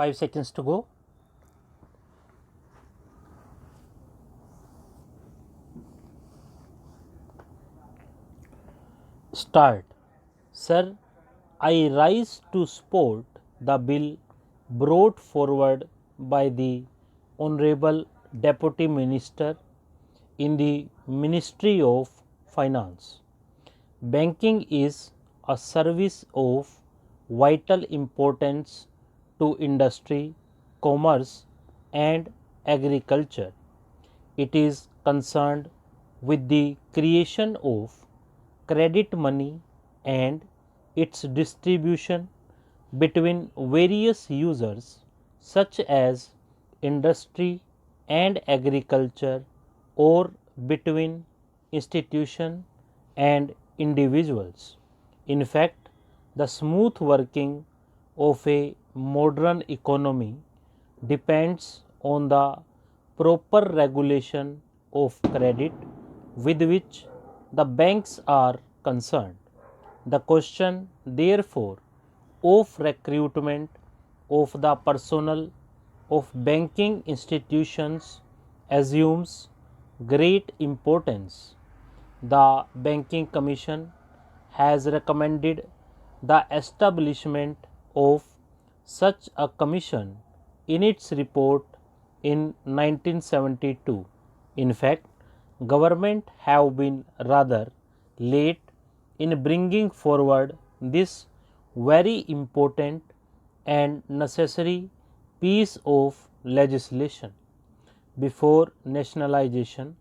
5 seconds to go. Start. Sir, I rise to support the bill brought forward by the Honorable Deputy Minister in the Ministry of Finance. Banking is a service of vital importance to industry, commerce, and agriculture. It is concerned with the creation of credit money and its distribution between various users such as industry and agriculture, or between institution and individuals. In fact, the smooth working of a modern economy depends on the proper regulation of credit with which the banks are concerned. The question, therefore, of recruitment of the personnel of banking institutions assumes great importance. The Banking Commission has recommended the establishment of such a commission in its report in 1972. In fact, government have been rather late in bringing forward this very important and necessary piece of legislation. Before nationalization,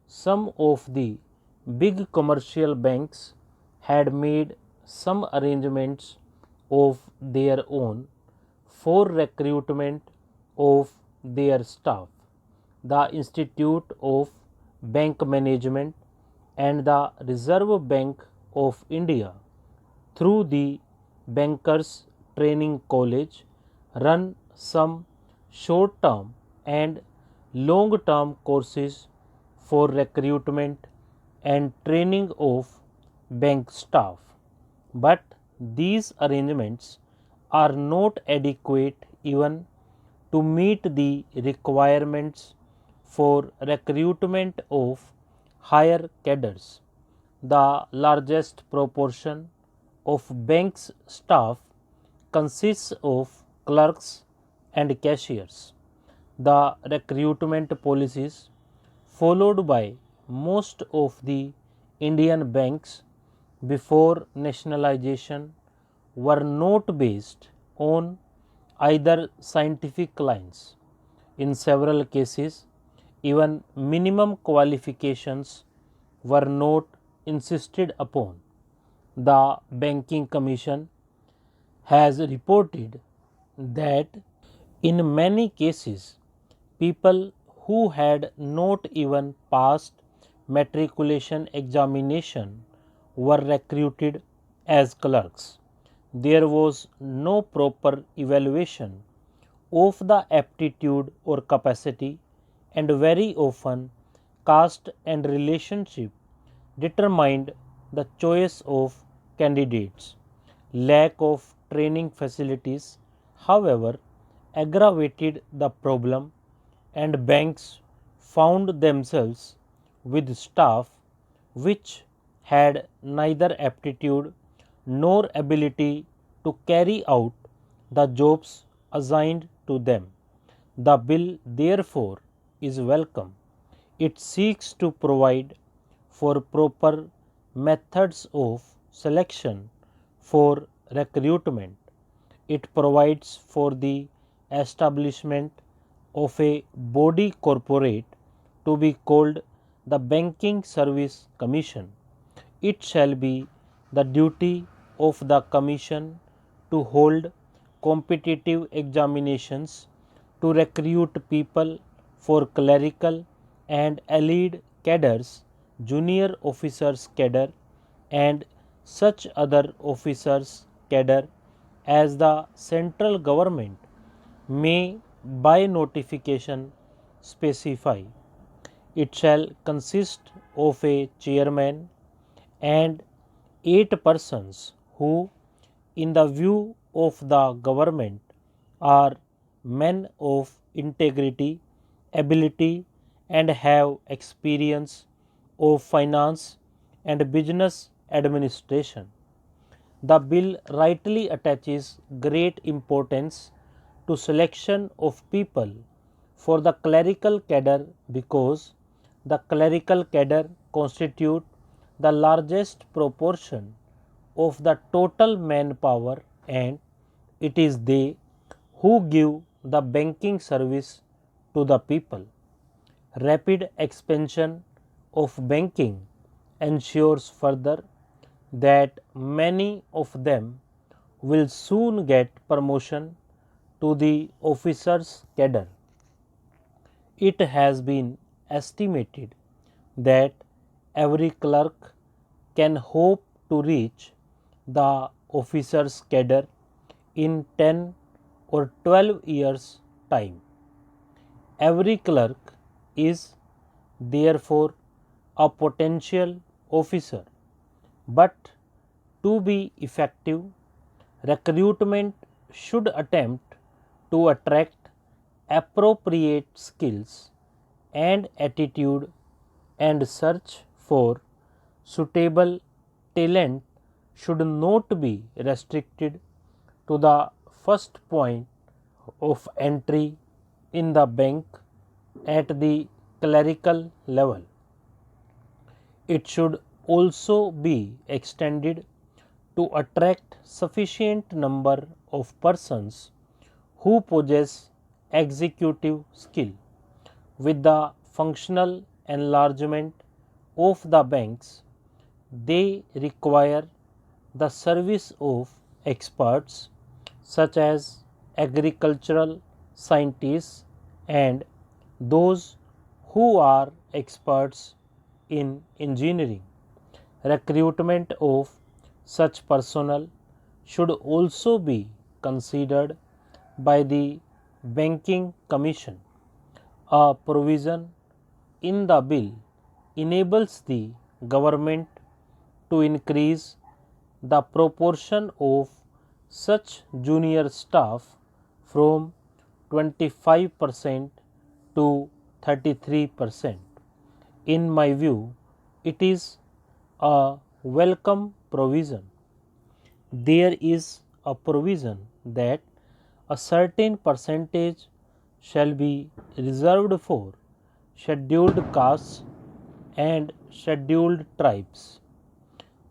some of the big commercial banks had made some arrangements of their own for recruitment of their staff. The Institute of Bank Management and the Reserve Bank of India, through the Bankers Training College, run some short term and long term courses for recruitment and training of bank staff. But these arrangements are not adequate even to meet the requirements for recruitment of higher cadres. The largest proportion of banks staff consists of clerks and cashiers. The recruitment policies followed by most of the Indian banks before nationalization were not based on either scientific lines. In several cases, even minimum qualifications were not insisted upon. The Banking Commission has reported that in many cases, people who had not even passed matriculation examination were recruited as clerks. There was no proper evaluation of the aptitude or capacity, and very often caste and relationship determined the choice of candidates. Lack of training facilities, however, aggravated the problem, and banks found themselves with staff which had neither aptitude nor ability to carry out the jobs assigned to them. The bill, therefore, is welcome. It seeks to provide for proper methods of selection for recruitment. It provides for the establishment of a body corporate to be called the Banking Service Commission. It shall be the duty of the Commission to hold competitive examinations to recruit people for clerical and allied cadres, junior officers cadre, and such other officers cadre as the central government may by notification specify. It shall consist of a chairman and 8 persons who, in the view of the government, are men of integrity, ability, and have experience of finance and business administration. The bill rightly attaches great importance to selection of people for the clerical cadre because the clerical cadre constitute the largest proportion of the total manpower, and it is they who give the banking service to the people. Rapid expansion of banking ensures further that many of them will soon get promotion to the officers cadre. It has been estimated that every clerk can hope to reach the officers cadre in 10 or 12 years time. Every clerk is therefore a potential officer, but to be effective, recruitment should attempt to attract appropriate skills and attitude and search for suitable talent should not be restricted to the first point of entry in the bank at the clerical level. It should also be extended to attract sufficient number of persons who possess executive skill. With the functional enlargement of the banks, they require the service of experts such as agricultural scientists and those who are experts in engineering. Recruitment of such personnel should also be considered by the Banking Commission. A provision in the bill enables the government to increase the proportion of such junior staff from 25% to 33%. In my view, it is a welcome provision. There is a provision that a certain percentage shall be reserved for scheduled castes and scheduled tribes.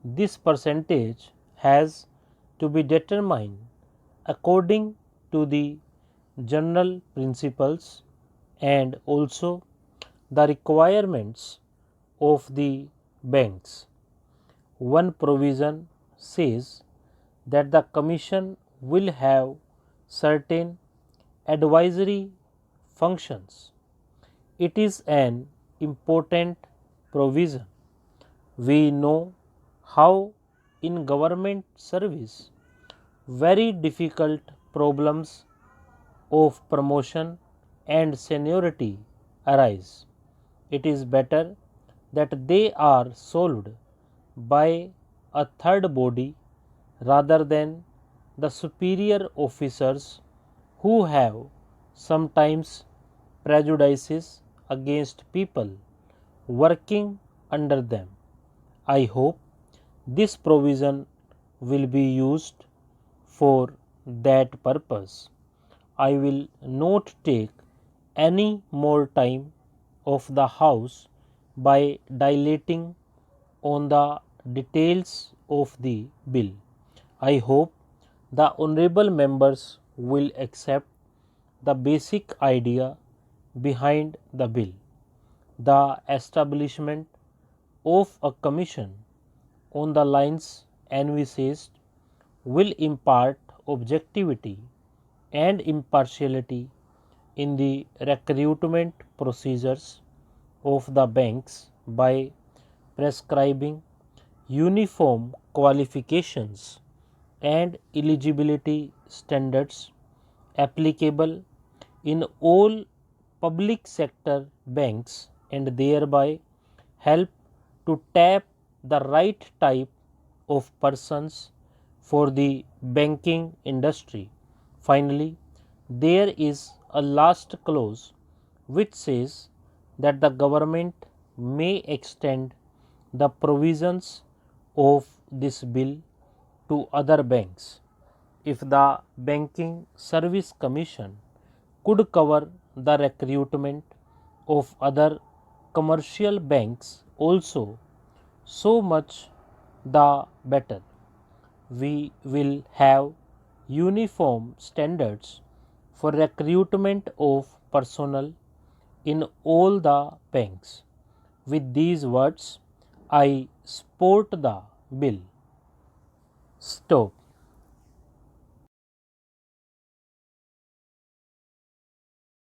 This percentage has to be determined according to the general principles and also the requirements of the banks. One provision says that the Commission will have certain advisory functions. It is an important provision. We know how in government service very difficult problems of promotion and seniority arise. It is better that they are solved by a third body rather than the superior officers who have sometimes prejudices against people working under them. I hope this provision will be used for that purpose. I will not take any more time of the House by dilating on the details of the bill. I hope the honorable members will accept the basic idea behind the bill. The establishment of a commission on the lines envisaged will impart objectivity and impartiality in the recruitment procedures of the banks by prescribing uniform qualifications and eligibility standards applicable in all public sector banks and thereby help to tap the right type of persons for the banking industry. Finally, there is a last clause which says that the government may extend the provisions of this bill to other banks. If the Banking Service Commission could cover the recruitment of other commercial banks also, so much the better. We will have uniform standards for recruitment of personnel in all the banks. With these words, I support the bill. Stop.